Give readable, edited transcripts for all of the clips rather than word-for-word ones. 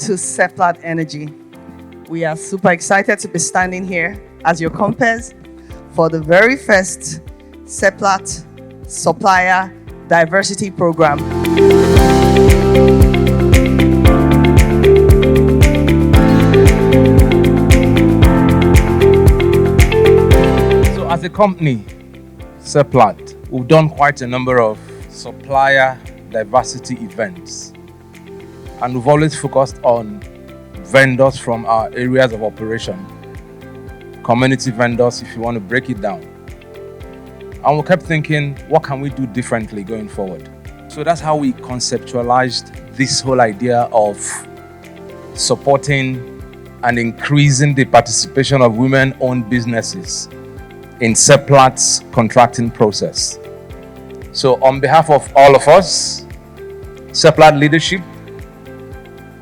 to Seplat Energy. We are super excited to be standing here as your compares for the very first Seplat Supplier Diversity Program. So as a company, Seplat, we've done quite a number of supplier diversity events, and we've always focused on vendors from our areas of operation, community vendors if you want to break it down. And we kept thinking, what can we do differently going forward? So that's how we conceptualized this whole idea of supporting and increasing the participation of women-owned businesses in Seplat's contracting process. So on behalf of all of us, Seplat leadership,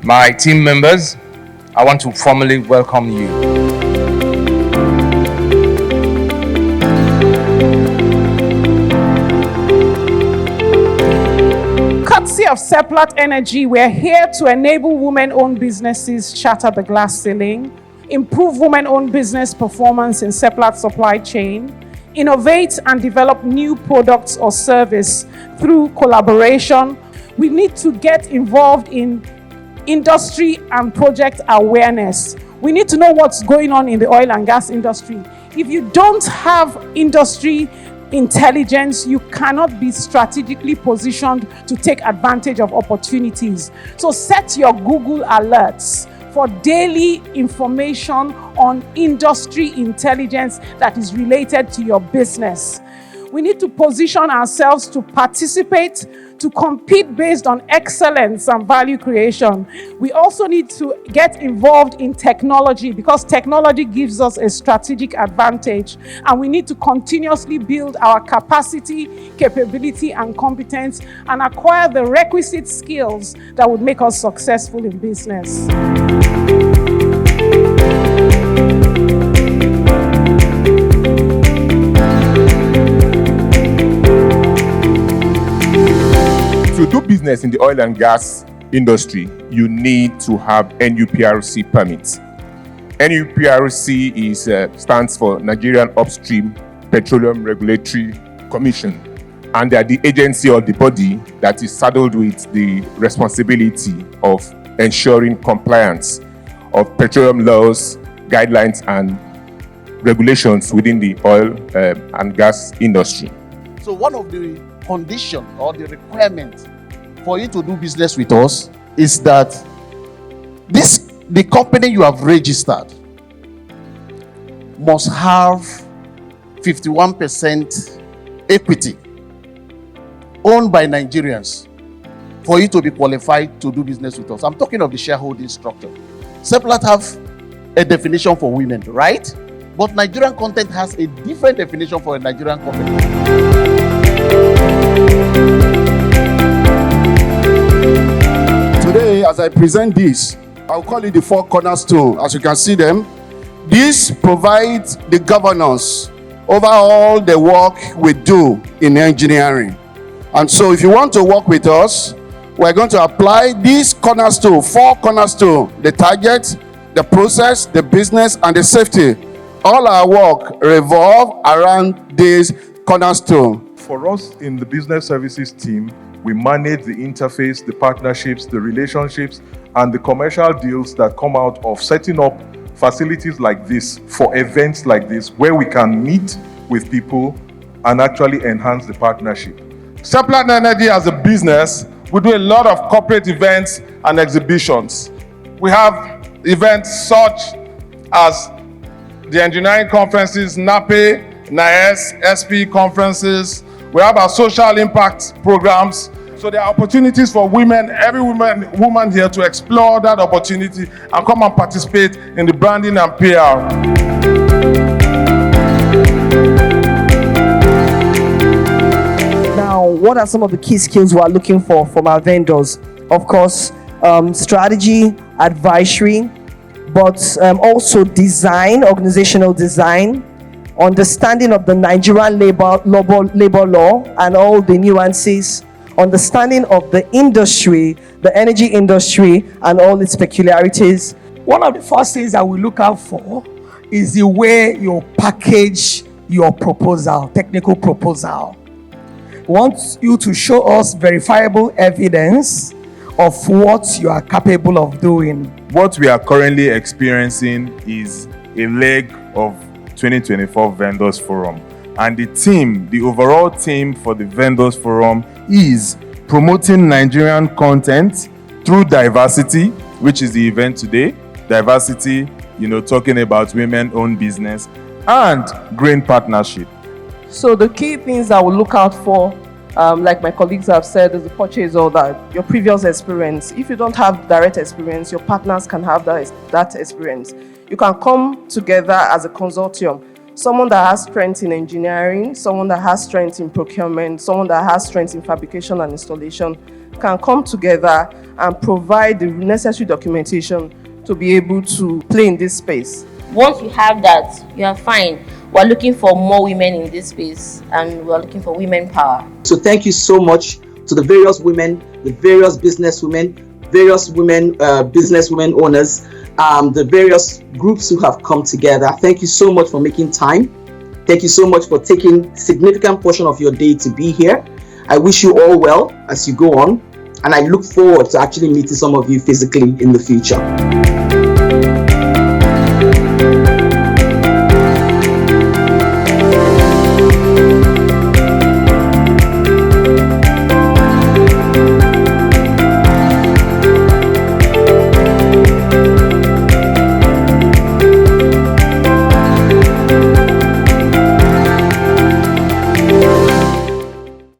my team members, I want to formally welcome you. Courtesy of Seplat Energy, we're here to enable women-owned businesses shatter the glass ceiling, improve women-owned business performance in Seplat supply chain, innovate and develop new products or service through collaboration. We need to get involved in industry and project awareness. We need to know what's going on in the oil and gas industry. If you don't have industry intelligence, you cannot be strategically positioned to take advantage of opportunities. So set your Google alerts for daily information on industry intelligence that is related to your business. We need to position ourselves to participate, to compete based on excellence and value creation. We also need to get involved in technology because technology gives us a strategic advantage, and we need to continuously build our capacity, capability, and competence and acquire the requisite skills that would make us successful in business. To do business in the oil and gas industry, you need to have NUPRC permits. NUPRC stands for Nigerian Upstream Petroleum Regulatory Commission, and they are the agency or the body that is saddled with the responsibility of ensuring compliance of petroleum laws, guidelines, and regulations within the oil and gas industry. So one of the conditions or the requirement for you to do business with us is that the company you have registered must have 51% equity owned by Nigerians for you to be qualified to do business with us. I'm talking of the shareholding structure. Seplat have a definition for women, right? But Nigerian Content has a different definition for a Nigerian company. Today, as I present this, I'll call it the four cornerstones. As you can see them, this provides the governance over all the work we do in engineering. And so if you want to work with us, we're going to apply these cornerstones, four cornerstones: the target, the process, the business, and the safety. All our work revolve around this cornerstone. For us in the business services team, we manage the interface, the partnerships, the relationships, and the commercial deals that come out of setting up facilities like this for events like this, where we can meet with people and actually enhance the partnership. Seplat Energy as a business, we do a lot of corporate events and exhibitions. We have events such as the engineering conferences, NAPE, NIAS, SP conferences. We have our social impact programs. So there are opportunities for women, every woman here to explore that opportunity and come and participate in the branding and PR. Now, what are some of the key skills we are looking for from our vendors? Of course, strategy, advisory, but also design, organizational design, understanding of the Nigerian labor law and all the nuances understanding of the industry, the energy industry, and all its peculiarities. One of the first things that we look out for is the way you package your proposal, technical proposal. We want you to show us verifiable evidence of what you are capable of doing. What we are currently experiencing is a leg of 2024 Vendors Forum. And the overall theme for the Vendors Forum is promoting Nigerian content through diversity, which is the event today. Diversity, talking about women-owned business, and green partnership. So the key things that we look out for, like my colleagues have said, is the purchase order, your previous experience. If you don't have direct experience, your partners can have that experience. You can come together as a consortium. Someone that has strength in engineering, someone that has strength in procurement, someone that has strength in fabrication and installation can come together and provide the necessary documentation to be able to play in this space. Once you have that, you are fine. We're looking for more women in this space, and we're looking for women power. So thank you so much to the various women, the various business women, business women owners, the various groups who have come together. Thank you so much for making time. Thank you so much for taking significant portion of your day to be here. I wish you all well as you go on, and I look forward to actually meeting some of you physically in the future.